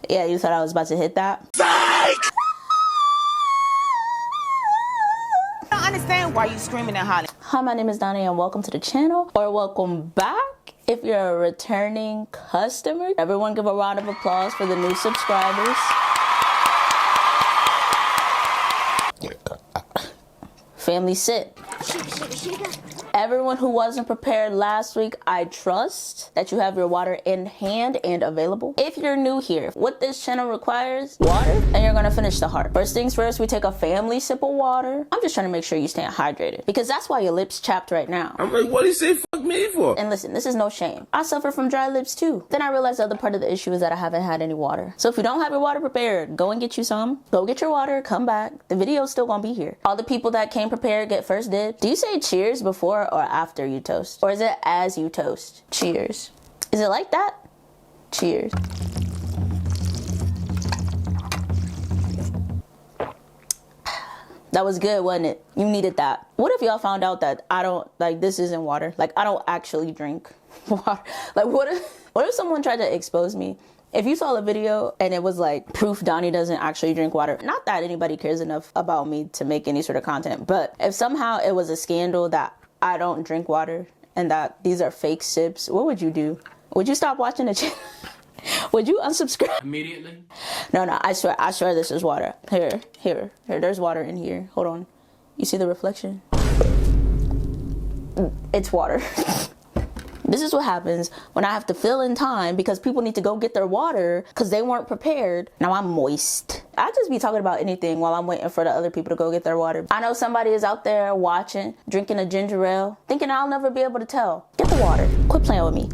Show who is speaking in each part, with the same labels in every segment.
Speaker 1: Yeah, you thought I was about to hit that?
Speaker 2: Psych! I don't understand why you screaming and hollering.
Speaker 1: Hi, my name is Donnie and welcome to the channel, or welcome back if you're a returning customer. Everyone give a round of applause for the new subscribers. Family sip. Everyone who wasn't prepared last week, I trust that you have your water in hand and available. If you're new here, what this channel requires, water, and you're gonna finish the heart. First things first, we take a family sip of water. I'm just trying to make sure you stay hydrated because that's why your lips chapped right now.
Speaker 3: I'm like, what do you say fuck me for?
Speaker 1: And listen, this is no shame. I suffer from dry lips too. Then I realized the other part of the issue is that I haven't had any water. So if you don't have your water prepared, go and get you some. Go get your water, come back. The video's still gonna be here. All the people that came prepared get first dibs. Do you say cheers before or after you toast? Or is it as you toast? Cheers. Is it like that? Cheers. That was good, wasn't it? You needed that. What if y'all found out that I don't, like, this isn't water? Like, I don't actually drink water. Like, what if someone tried to expose me? If you saw the video and it was like proof Donnie doesn't actually drink water, not that anybody cares enough about me to make any sort of content, but if somehow it was a scandal that I don't drink water and that these are fake sips, what would you do? Would you stop watching the channel? Would you unsubscribe?
Speaker 3: Immediately?
Speaker 1: No, I swear this is water. Here, there's water in here. Hold on. You see the reflection? It's water. This is what happens when I have to fill in time because people need to go get their water because they weren't prepared. Now I'm moist. I just be talking about anything while I'm waiting for the other people to go get their water. I know somebody is out there watching, drinking a ginger ale, thinking I'll never be able to tell. Get the water. Quit playing with me.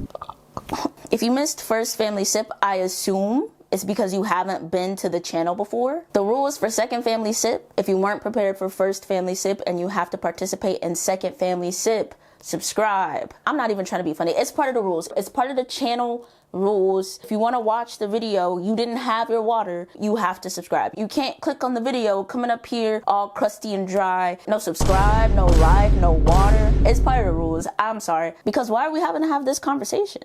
Speaker 1: If you missed first family sip, I assume it's because you haven't been to the channel before. The rules for second family sip, if you weren't prepared for first family sip and you have to participate in second family sip, subscribe. I'm not even trying to be funny. It's part of the rules. It's part of the channel rules. If you want to watch the video, you didn't have your water, you have to subscribe. You can't click on the video coming up here all crusty and dry. No subscribe, no like, no water. It's part of the rules. I'm sorry. Because why are we having to have this conversation?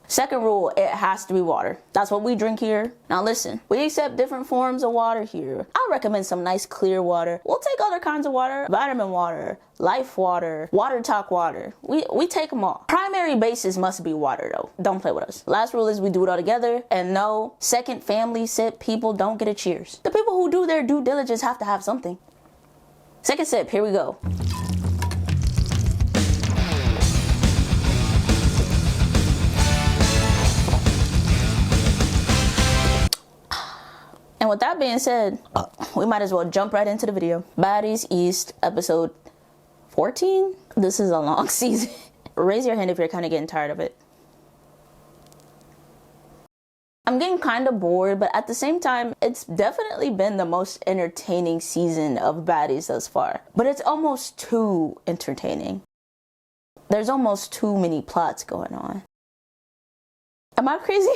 Speaker 1: Second rule, it has to be water. That's what we drink here. Now listen, we accept different forms of water here. I recommend some nice clear water. We'll take other kinds of water, vitamin water, life water, water talk water. We take them all. Primary basis must be water though. Don't play with us. Last rule is we do it all together. And no, second family sip people don't get a cheers. The people who do their due diligence have to have something. Second sip, here we go. And with that being said, we might as well jump right into the video. Baddies East, episode 14. This is a long season. Raise your hand if you're kind of getting tired of it. I'm getting kind of bored, but at the same time, it's definitely been the most entertaining season of Baddies thus far. But it's almost too entertaining. There's almost too many plots going on. Am I crazy?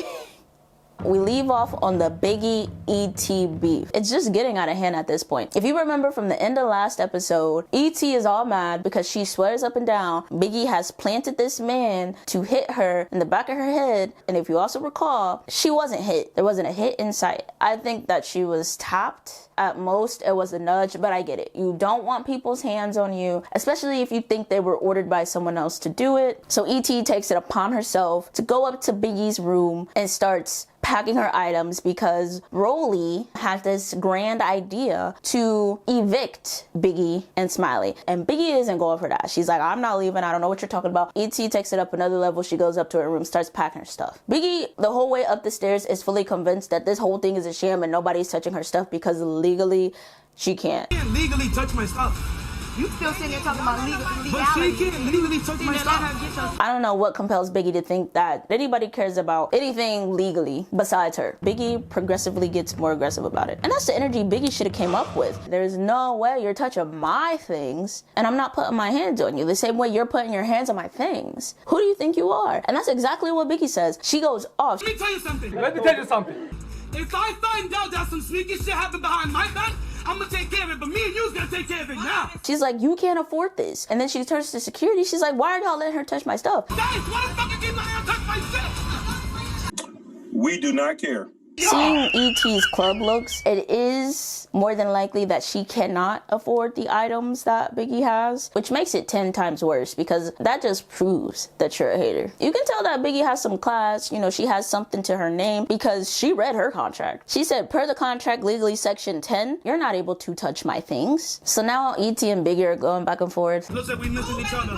Speaker 1: We leave off on the Biggie E.T. beef. It's just getting out of hand at this point. If you remember from the end of last episode, E.T. is all mad because she swears up and down Biggie has planted this man to hit her in the back of her head. And if you also recall, she wasn't hit. There wasn't a hit in sight. I think that she was tapped. At most, it was a nudge, but I get it. You don't want people's hands on you, especially if you think they were ordered by someone else to do it. So E.T. takes it upon herself to go up to Biggie's room and starts packing her items because Rolly had this grand idea to evict Biggie and Smiley. And Biggie isn't going for that. She's like, I'm not leaving. I don't know what you're talking about. E.T. takes it up another level. She goes up to her room, starts packing her stuff. Biggie, the whole way up the stairs, is fully convinced that this whole thing is a sham and nobody's touching her stuff because legally she can't.
Speaker 4: You can't legally touch my stuff.
Speaker 2: You still sitting there talking about legality.
Speaker 4: But she can't legally touch my stuff.
Speaker 1: I don't know what compels Biggie to think that anybody cares about anything legally besides her. Biggie progressively gets more aggressive about it. And that's the energy Biggie should have came up with. There's no way you're touching my things and I'm not putting my hands on you the same way you're putting your hands on my things. Who do you think you are? And that's exactly what Biggie says. She goes off.
Speaker 4: Let me tell you something. If I find out that some sneaky shit happened behind my back, I'm gonna take care of it, but me and you's gonna take care of it now.
Speaker 1: She's like, you can't afford this. And then she turns to security. She's like, why are y'all letting her touch my stuff?
Speaker 4: Guys, why the fuck you keep letting her touch my shit?
Speaker 3: We do not care.
Speaker 1: Seeing E.T.'s club looks, it is more than likely that she cannot afford the items that Biggie has, which makes it 10 times worse because that just proves that you're a hater. You can tell that Biggie has some class, you know, she has something to her name because she read her contract. She said, per the contract legally section 10, you're not able to touch my things. So now E.T. and Biggie are going back and forth.
Speaker 4: Looks like we missing each other.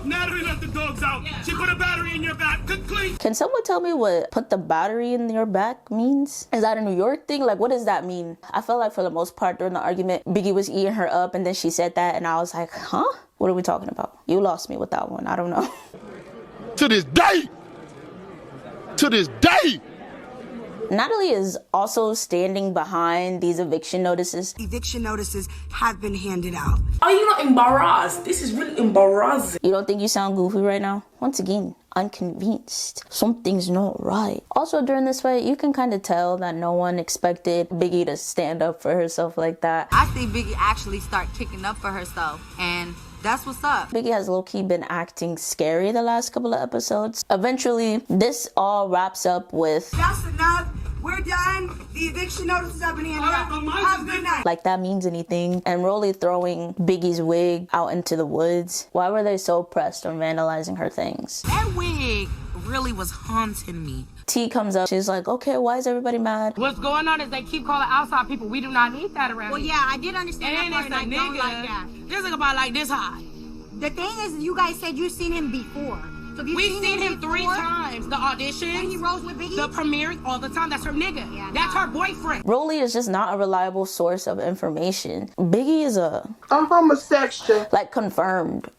Speaker 4: Natalie let the dogs out. She put a battery in your back. Click.
Speaker 1: Can someone tell me what put the battery in your back means? Is that a New York thing? Like, what does that mean? I felt like for the most part during the argument, Biggie was eating her up and then she said that and I was like, huh? What are we talking about? You lost me with that one. I don't know.
Speaker 3: To this day!
Speaker 1: Natalie is also standing behind these eviction notices.
Speaker 5: Eviction notices have been handed out.
Speaker 6: Are you not embarrassed? This is really embarrassing.
Speaker 1: You don't think you sound goofy right now? Once again, unconvinced. Something's not right. Also, during this fight, you can kind of tell that no one expected Biggie to stand up for herself like that.
Speaker 7: I think Biggie actually start kicking up for herself, and that's what's up.
Speaker 1: Biggie has low-key been acting scary the last couple of episodes. Eventually, this all wraps up with,
Speaker 5: That's enough. We're done. The eviction notices have been handed out. Have a good night.
Speaker 1: like that means anything, and Rolly throwing Biggie's wig out into the woods. Why were they so pressed on vandalizing her things?
Speaker 7: That wig really was haunting me.
Speaker 1: T comes up, she's like, okay, why is everybody mad?
Speaker 2: What's going on is they keep calling outside people. We do not need that around
Speaker 5: Well,
Speaker 2: here.
Speaker 5: yeah, I did understand
Speaker 2: And
Speaker 5: that part,
Speaker 2: it's
Speaker 5: and
Speaker 2: a
Speaker 5: I don't
Speaker 2: nigga.
Speaker 5: like that.
Speaker 2: This nigga about like this high.
Speaker 5: The thing is, you guys said you've seen him before. So if you've
Speaker 2: We've seen him 3
Speaker 5: before,
Speaker 2: times. The audition,
Speaker 5: when he rolls with Biggie?
Speaker 2: the premieres, all the time. That's her nigga.
Speaker 5: Yeah,
Speaker 2: That's her boyfriend.
Speaker 1: Rolly is just not a reliable source of information. Biggie is
Speaker 6: I'm homosexual.
Speaker 1: like confirmed.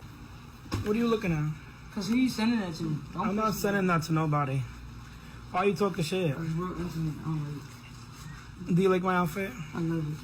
Speaker 4: What are you looking at?
Speaker 6: Cause who you sending that to?
Speaker 4: I'm not sending that to nobody. Why are you talking shit?
Speaker 6: Real intimate. I don't like it.
Speaker 4: Do you like my outfit?
Speaker 6: I love it.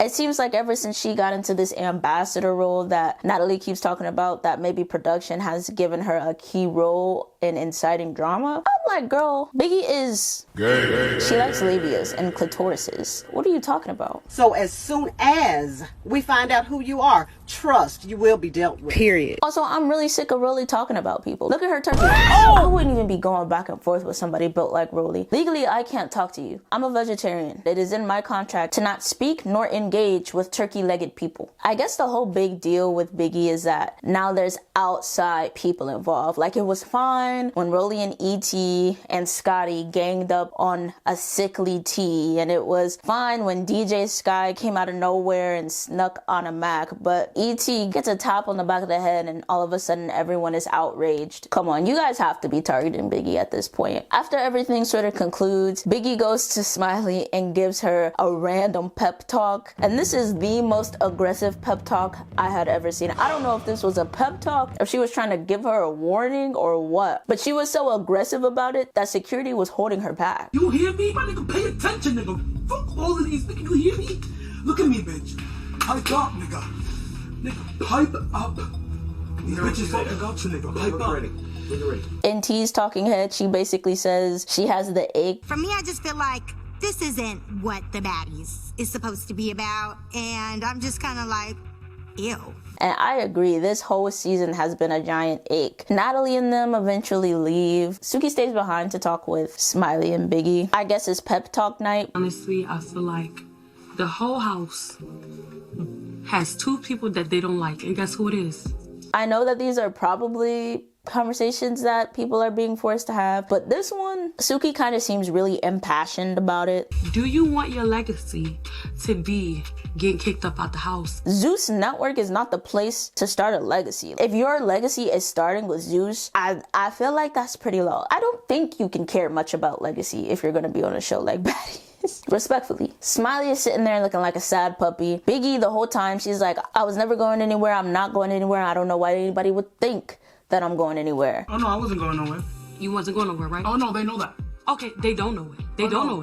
Speaker 1: It seems like ever since she got into this ambassador role that Natalie keeps talking about, that maybe production has given her a key role in inciting drama. I'm like, girl, Biggie is gay. She likes labias and clitorises. What are you talking about?
Speaker 8: So as soon as we find out who you are, trust you will be dealt with.
Speaker 7: Period.
Speaker 1: Also, I'm really sick of Rolly talking about people. Look at her turkey. I wouldn't even be going back and forth with somebody built like Rolly. Legally, I can't talk to you. I'm a vegetarian. It is in my contract to not speak nor engage with turkey-legged people. I guess the whole big deal with Biggie is that now there's outside people involved. Like, it was fine when Rolly and E.T. and Scotty ganged up on a sickly T, and it was fine when DJ Sky came out of nowhere and snuck on a Mac, but E.T. gets a tap on the back of the head and all of a sudden everyone is outraged. Come on, you guys have to be targeting Biggie at this point. After everything sort of concludes, Biggie goes to Smiley and gives her a random pep talk, and this is the most aggressive pep talk I had ever seen. I don't know if this was a pep talk, if she was trying to give her a warning or what, but she was so aggressive about it that security was holding her back.
Speaker 4: You hear me? My nigga, pay attention, nigga. Fuck all of these, nigga. You hear me? Look at me, bitch. Pipe up, nigga. Nigga, pipe up. These bitches fucking got you, nigga. Pipe up.
Speaker 1: In T's talking head, she basically says she has the ache.
Speaker 5: For me, I just feel like this isn't what the Baddies is supposed to be about, and I'm just kind of like, ew.
Speaker 1: And I agree, this whole season has been a giant ache. Natalie and them eventually leave. Suki stays behind to talk with Smiley and Biggie. I guess it's pep talk night.
Speaker 6: Honestly, I feel like the whole house has 2 people that they don't like, and guess who it is?
Speaker 1: I know that these are probably conversations that people are being forced to have, but this one, Suki kind of seems really impassioned about it.
Speaker 6: Do you want your legacy to be getting kicked up out the house?
Speaker 1: Zeus Network is not the place to start a legacy. If your legacy is starting with Zeus, I feel like that's pretty low. I don't think you can care much about legacy if you're gonna be on a show like Baddies. Respectfully. Smiley is sitting there looking like a sad puppy. Biggie, the whole time, she's like, I was never going anywhere. I'm not going anywhere. I don't know why anybody would think that I'm going anywhere.
Speaker 4: Oh, no, I wasn't going nowhere.
Speaker 6: You wasn't going nowhere, right?
Speaker 4: Oh, no, they know that.
Speaker 6: Okay, they don't know it. They don't know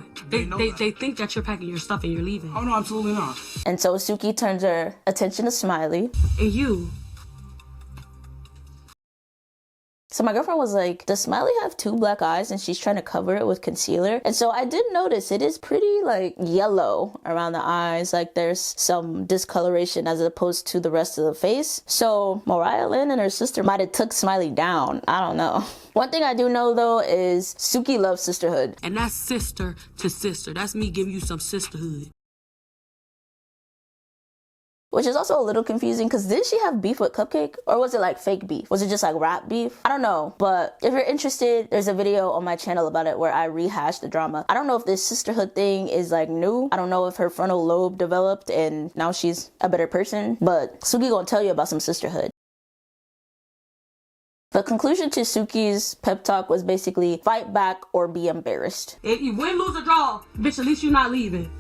Speaker 6: it. They think that you're packing your stuff and you're leaving.
Speaker 4: Oh, no, absolutely not.
Speaker 1: And so Suki turns her attention to Smiley.
Speaker 6: And you
Speaker 1: So my girlfriend was like, does Smiley have 2 black eyes and she's trying to cover it with concealer? And so I did notice it is pretty like yellow around the eyes. Like there's some discoloration as opposed to the rest of the face. So Mariah Lynn and her sister might have took Smiley down. I don't know. One thing I do know though is Suki loves sisterhood.
Speaker 6: And that's sister to sister. That's me giving you some sisterhood.
Speaker 1: Which is also a little confusing because did she have beef with Cupcake? Or was it like fake beef? Was it just like rap beef? I don't know. But if you're interested, there's a video on my channel about it where I rehash the drama. I don't know if this sisterhood thing is like new. I don't know if her frontal lobe developed and now she's a better person. But Suki gonna tell you about some sisterhood. The conclusion to Suki's pep talk was basically fight back or be embarrassed.
Speaker 6: If you win, lose, or draw, bitch, at least you're not leaving.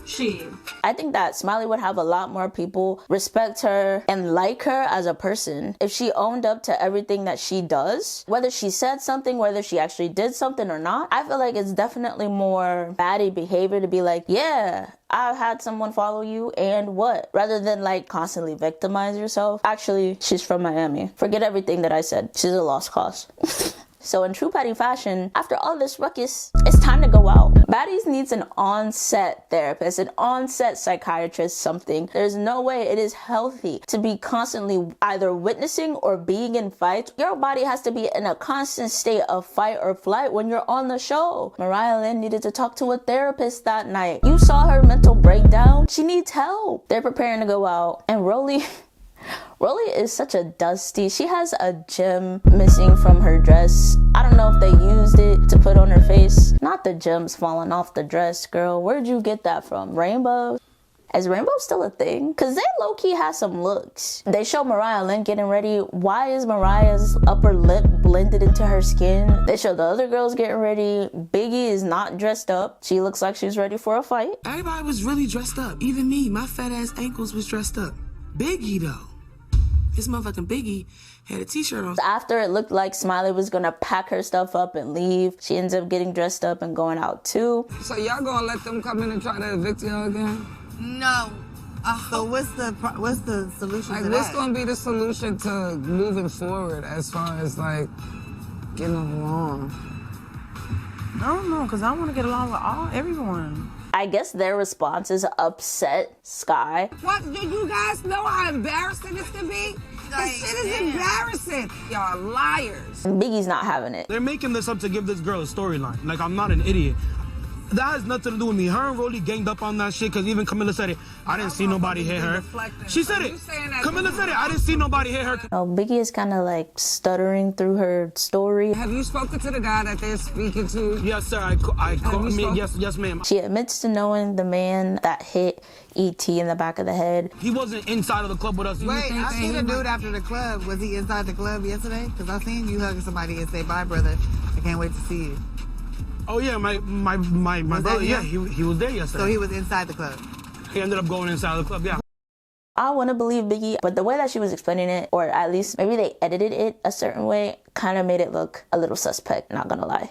Speaker 6: Shit.
Speaker 1: I think that Smiley would have a lot more people respect her and like her as a person if she owned up to everything that she does. Whether she said something, whether she actually did something or not. I feel like it's definitely more baddie behavior to be like, yeah, I've had someone follow you and what? Rather than like constantly victimize yourself. Actually, she's from Miami. Forget everything that I said. She's a lost cause. So in true Patty fashion, after all this ruckus, it's time to go out. Baddies needs an on-set therapist, an on-set psychiatrist, something. There's no way it is healthy to be constantly either witnessing or being in fights. Your body has to be in a constant state of fight or flight when you're on the show. Mariah Lynn needed to talk to a therapist that night. You saw her mental breakdown. She needs help. They're preparing to go out. And Rolly is such a dusty. She has a gem missing from her dress. I don't know if they used it to put on her face. Not the gems falling off the dress, girl. Where'd you get that from? Rainbow? Is rainbow still a thing? Cause they low-key have some looks. They show Mariah Lynn getting ready. Why is Mariah's upper lip blended into her skin? They show the other girls getting ready. Biggie is not dressed up. She looks like she's ready for a fight.
Speaker 4: Everybody was really dressed up. Even me, my fat ass ankles was dressed up. Biggie though. This motherfucking Biggie had a t-shirt on.
Speaker 1: After it looked like Smiley was gonna pack her stuff up and leave, she ends up getting dressed up and going out too.
Speaker 9: So y'all gonna let them come in and try to evict y'all again?
Speaker 7: No.
Speaker 8: So what's the solution
Speaker 9: Like,
Speaker 8: to
Speaker 9: what's
Speaker 8: that?
Speaker 9: gonna be the solution to moving forward as far as like getting along?
Speaker 2: I don't know, because I want to get along with everyone.
Speaker 1: I guess their response is upset Sky.
Speaker 9: What, do you guys know how embarrassing this can be? This shit is embarrassing. Y'all liars.
Speaker 1: And Biggie's not having it.
Speaker 4: They're making this up to give this girl a storyline. Like, I'm not an idiot. That has nothing to do with me. Her and Rolly ganged up on that shit because even Camilla said it. I didn't see nobody hit her. She said it. Camilla said it. I didn't see nobody hit her.
Speaker 1: Oh, Biggie is kind of like stuttering through her story.
Speaker 9: Have you spoken to the guy that they're speaking to?
Speaker 4: Yes, sir. Yes, ma'am.
Speaker 1: She admits to knowing the man that hit E.T. in the back of the head.
Speaker 4: He wasn't inside of the club with us.
Speaker 8: Wait, I seen a dude after the club. Was he inside the club yesterday? Because I seen you hugging somebody and say, bye, brother. I can't wait to see you.
Speaker 4: Oh, yeah, my brother, yeah, he was there yesterday.
Speaker 8: So he was inside the club?
Speaker 4: He ended up going inside the club, yeah.
Speaker 1: I want to believe Biggie, but the way that she was explaining it, or at least maybe they edited it a certain way, kind of made it look a little suspect, not gonna lie.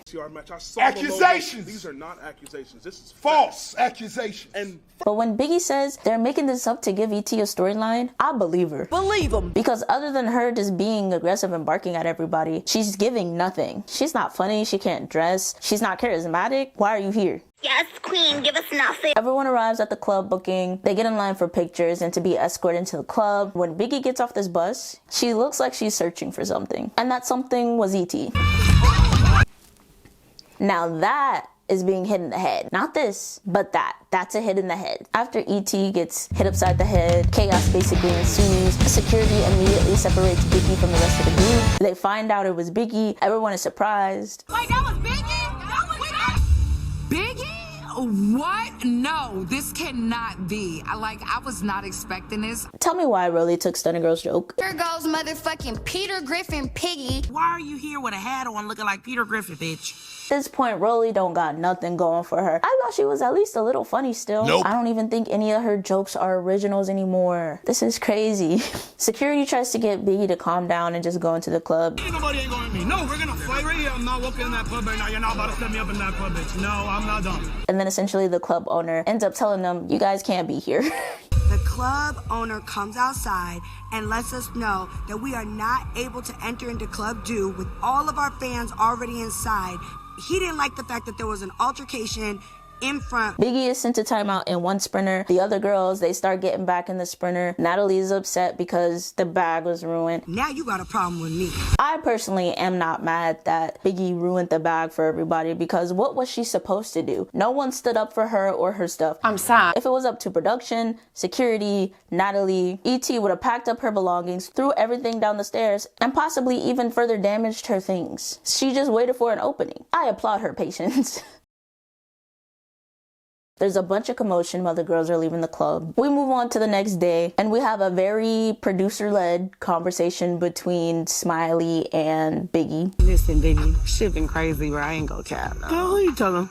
Speaker 3: Accusations!
Speaker 10: These are not accusations. This is
Speaker 3: False accusations.
Speaker 1: But when Biggie says they're making this up to give E.T. a storyline, I believe her.
Speaker 8: Believe him.
Speaker 1: Because other than her just being aggressive and barking at everybody, she's giving nothing. She's not funny, she can't dress, she's not charismatic. Why are you here?
Speaker 5: Yes, queen, give us nothing.
Speaker 1: Everyone arrives at the club booking. They get in line for pictures and to be escorted into the club. When Biggie gets off this bus, she looks like she's searching for something. And that something was E.T. Now that is being hit in the head. Not this, but that. That's a hit in the head. After E.T. gets hit upside the head, chaos basically ensues. Security immediately separates Biggie from the rest of the group. They find out it was Biggie. Everyone is surprised.
Speaker 7: Wait, that was Biggie? That was Biggie? What? No, this cannot be. I was not expecting this.
Speaker 1: Tell me why Rolly took Stunning Girl's joke.
Speaker 5: Here goes motherfucking Peter Griffin Piggy.
Speaker 2: Why are you here with a hat on looking like Peter Griffin, bitch?
Speaker 1: At this point, Rolly don't got nothing going for her. I thought she was at least a little funny still.
Speaker 3: Nope.
Speaker 1: I don't even think any of her jokes are originals anymore. This is crazy. Security tries to get Biggie to calm down and just go into the club.
Speaker 4: Nobody ain't going with me. No, we're gonna fight right here. I'm not walking in that club right now. You're not about to set me up in that club, bitch. No, I'm not done.
Speaker 1: And then essentially the club owner ends up telling them, you guys can't be here.
Speaker 8: The
Speaker 10: club owner comes outside and lets us know that we are not able to enter into Club Do with all of our fans already inside. He didn't like the fact that there was an altercation in front.
Speaker 1: Biggie is sent to timeout in one sprinter. The other girls, they start getting back in the sprinter. Natalie's upset because the bag was ruined.
Speaker 10: Now you got a problem with me.
Speaker 1: I personally am not mad that Biggie ruined the bag for everybody, because what was she supposed to do? No one stood up for her or her stuff.
Speaker 9: I'm sad.
Speaker 1: If it was up to production, security, Natalie, E.T. would have packed up her belongings, threw everything down the stairs, and possibly even further damaged her things. She just waited for an opening. I applaud her patience. There's a bunch of commotion while the girls are leaving the club. We move on to the next day, and we have a very producer-led conversation between Smiley and Biggie.
Speaker 9: Listen, Biggie, shit been crazy, bro. I ain't gonna cap. No.
Speaker 2: Girl, who you telling?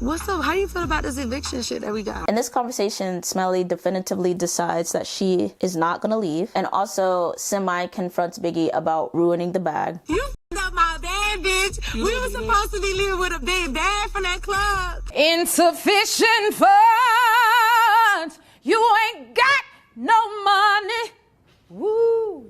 Speaker 9: What's up? How you feel about this eviction shit that we got?
Speaker 1: In this conversation, Smiley definitively decides that she is not gonna leave, and also semi-confronts Biggie about ruining the bag.
Speaker 10: You up my bad, bitch. We were supposed to be leaving with a big bag from that club.
Speaker 9: Insufficient funds. You ain't got no money. Woo.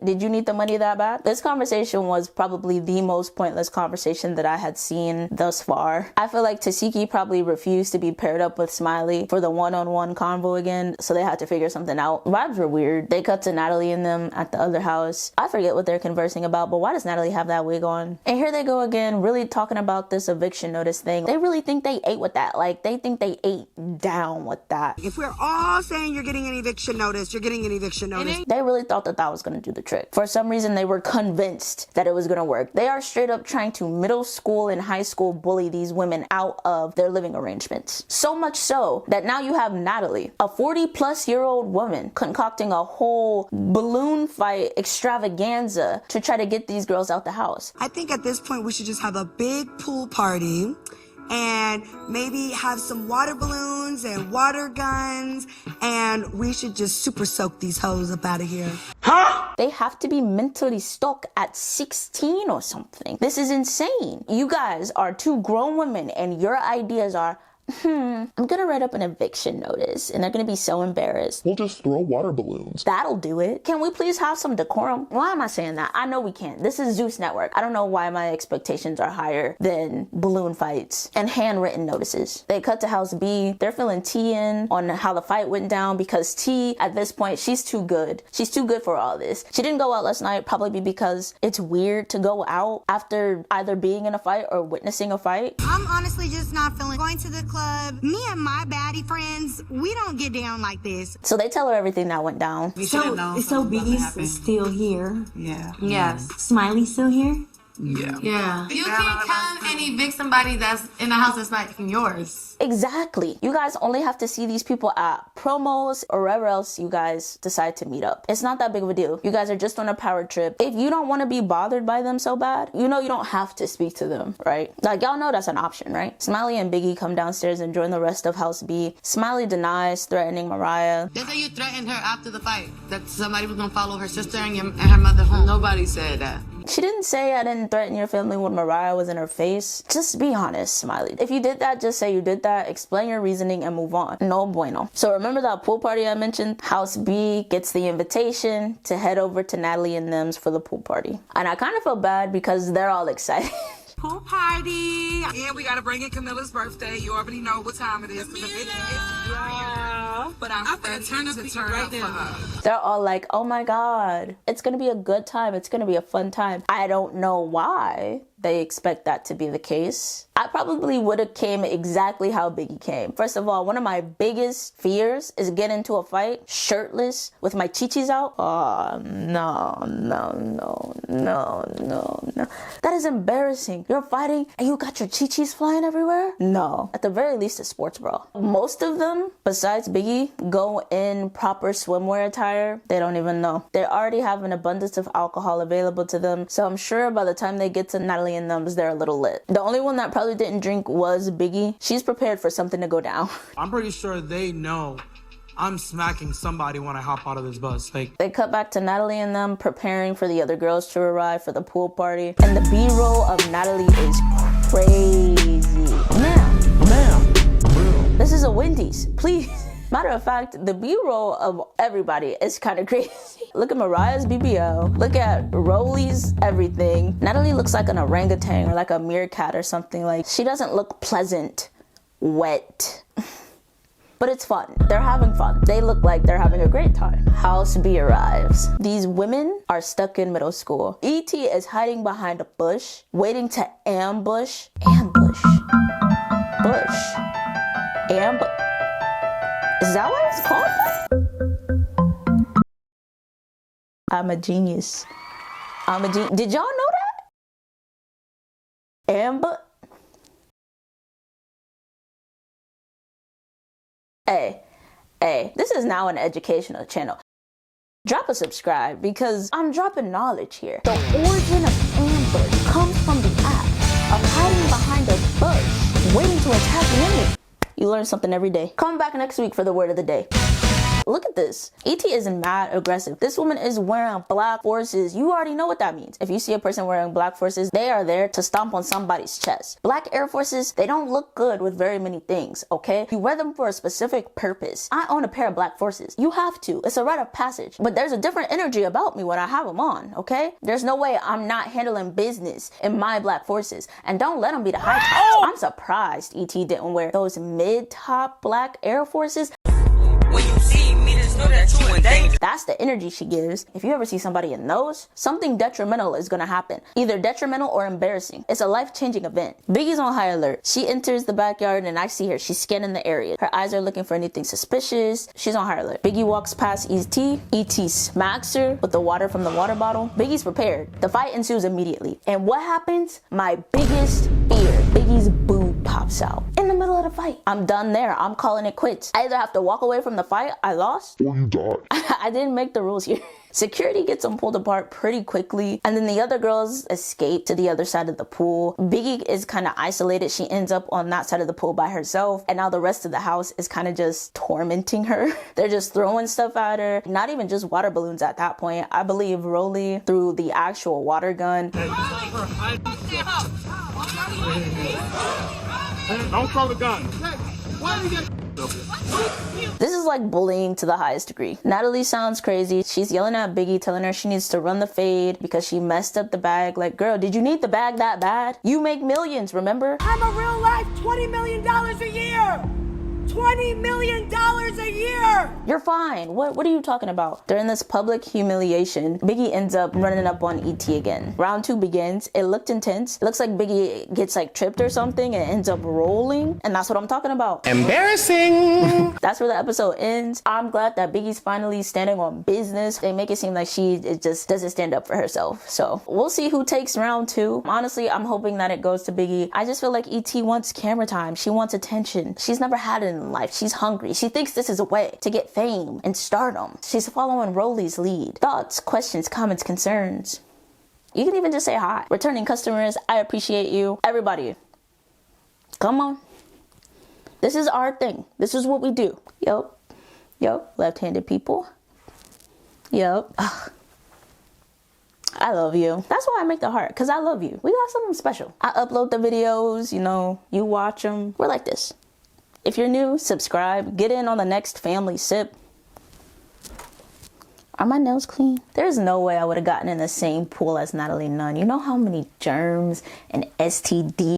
Speaker 1: Did you need the money that bad? This conversation was probably the most pointless conversation that I had seen thus far. I feel like Tasiki probably refused to be paired up with Smiley for the one-on-one convo again, so they had to figure something out. Vibes were weird. They cut to Natalie and them at the other house. I forget what they're conversing about, but why does Natalie have that wig on? And here they go again, really talking about this eviction notice thing. They really think they ate with that. Like, they think they ate down with that.
Speaker 10: If we're all saying you're getting an eviction notice, you're getting an eviction notice.
Speaker 1: They really thought that that was going to do the trick. For some reason, they were convinced that it was going to work. They are straight up trying to middle school and high school bully these women out of their living arrangements. So much so that now you have Natalie, a 40-plus-year-old woman, concocting a whole balloon fight extravaganza to try to get these girls out the house.
Speaker 10: I think at this point we should just have a big pool party and maybe have some water balloons and water guns, and we should just super soak these hoes up out of here.
Speaker 3: Huh?
Speaker 1: They have to be mentally stuck at 16 or something. This is insane. You guys are two grown women and your ideas are, I'm gonna write up an eviction notice and they're gonna be so embarrassed.
Speaker 11: We'll just throw water balloons.
Speaker 1: That'll do it. Can we please have some decorum? Why am I saying that? I know we can't. This is Zeus Network. I don't know why my expectations are higher than balloon fights and handwritten notices. They cut to House B. They're filling T in on how the fight went down because T, at this point, she's too good. She's too good for all this. She didn't go out last night, probably because it's weird to go out after either being in a fight or witnessing a fight.
Speaker 5: I'm honestly just not feeling going to the club. Me and my baddie friends, we don't get down like this.
Speaker 1: So they tell her everything that went down.
Speaker 12: So Biggie's still here?
Speaker 2: Yeah.
Speaker 12: Yes. Smiley's still here?
Speaker 2: Yeah.
Speaker 6: Yeah. You can't come and evict somebody that's in a house that's not yours.
Speaker 1: Exactly. You guys only have to see these people at promos or wherever else you guys decide to meet up. It's not that big of a deal. You guys are just on a power trip. If you don't want to be bothered by them so bad, you know you don't have to speak to them, right? Like, y'all know that's an option, right? Smiley and Biggie come downstairs and join the rest of House B. Smiley denies threatening Mariah.
Speaker 6: They say you threatened her after the fight, that somebody was going to follow her sister and her mother home.
Speaker 9: Nobody said that.
Speaker 1: She didn't say I didn't threaten your family when Mariah was in her face. Just be honest, Smiley. If you did that, just say you did that, explain your reasoning, and move on. No bueno. So remember that pool party I mentioned? House B gets the invitation to head over to Natalie and them's for the pool party. And I kind of feel bad because they're all excited.
Speaker 9: Pool party. Yeah, we gotta bring in Camilla's birthday. You already know what time it is. Yeah. But I'm gonna turn up right now.
Speaker 1: They're all like, oh my God, it's gonna be a good time. It's gonna be a fun time. I don't know why they expect that to be the case. I probably would have came exactly how Biggie came. First of all, one of my biggest fears is getting into a fight shirtless with my chichis out. Oh, no. That is embarrassing. You're fighting and you got your chichis flying everywhere? No. At the very least, a sports bra. Most of them, besides Biggie, go in proper swimwear attire. They don't even know. They already have an abundance of alcohol available to them, so I'm sure by the time they get to Natalie and them, they're a little lit. The only one that probably didn't drink was Biggie. She's prepared for something to go down.
Speaker 4: I'm pretty sure they know I'm smacking somebody when I hop out of this bus. Like,
Speaker 1: they cut back to Natalie and them preparing for the other girls to arrive for the pool party. And the B-roll of Natalie is crazy. Ma'am, this is a Wendy's. Please Matter of fact, the B-roll of everybody is kind of crazy. Look at Mariah's BBL. Look at Rolly's everything. Natalie looks like an orangutan or like a meerkat or something. Like, she doesn't look pleasant, wet. But it's fun. They're having fun. They look like they're having a great time. House B arrives. These women are stuck in middle school. E.T. is hiding behind a bush, waiting to ambush. Ambush. Bush. Is that what it's called? I'm a genius. Did y'all know that? Hey, this is now an educational channel. Drop a subscribe because I'm dropping knowledge here. The origin of ambush comes from the act of hiding behind a bush, waiting to attack an enemy. You learn something every day. Come back next week for the word of the day. Look at this. E.T. is mad aggressive. This woman is wearing black forces. You already know what that means. If you see a person wearing black forces, they are there to stomp on somebody's chest. Black Air Forces, they don't look good with very many things, okay? You wear them for a specific purpose. I own a pair of black forces. You have to. It's a rite of passage. But there's a different energy about me when I have them on, okay? There's no way I'm not handling business in my black forces. And don't let them be the high tops. I'm surprised E.T. didn't wear those mid-top black Air Forces. When you see me, just know that you in danger. That's the energy she gives. If you ever see somebody in those, something detrimental is gonna happen. Either detrimental or embarrassing. It's a life-changing event. Biggie's on high alert. She enters the backyard and I see her. She's scanning the area. Her eyes are looking for anything suspicious. She's on high alert. Biggie walks past E.T. E.T. smacks her with the water from the water bottle. Biggie's prepared. The fight ensues immediately. And what happens? My biggest fear. Biggie's boob pops out in the middle of the fight. I'm done there. I'm calling it quits. I either have to walk away from the fight, I lost, or you die. I didn't make the rules here. Security gets them pulled apart pretty quickly, and then the other girls escape to the other side of the pool. Biggie is kind of isolated. She ends up on that side of the pool by herself, and now the rest of the house is kind of just tormenting her. They're just throwing stuff at her. Not even just water balloons at that point. I believe Rolly threw the actual water gun.
Speaker 3: Don't throw the gun.
Speaker 1: This is like bullying to the highest degree. Natalie sounds crazy. She's yelling at Biggie, telling her she needs to run the fade because she messed up the bag. Like, girl, did you need the bag that bad? You make millions, remember?
Speaker 10: I'm a real life $20 million a year. $20 million a year!
Speaker 1: You're fine. What are you talking about? During this public humiliation, Biggie ends up running up on E.T. again. Round 2 begins. It looked intense. It looks like Biggie gets like tripped or something and ends up rolling. And that's what I'm talking about. Embarrassing! That's where the episode ends. I'm glad that Biggie's finally standing on business. They make it seem like she just doesn't stand up for herself. So we'll see who takes round 2. Honestly, I'm hoping that it goes to Biggie. I just feel like E.T. wants camera time. She wants attention. She's never had it in life. She's hungry. She thinks this is a way to get fame and stardom. She's following Rolly's lead. Thoughts, questions, comments, concerns. You can even just say hi. Returning customers, I appreciate you. Everybody, come on. This is our thing. This is what we do. Yup. Left-handed people. Yup. I love you. That's why I make the heart, because I love you. We got something special. I upload the videos, you watch them. We're like this. If you're new, subscribe. Get in on the next family sip. Are my nails clean? There's no way I would have gotten in the same pool as Natalie Nunn. You know how many germs and STD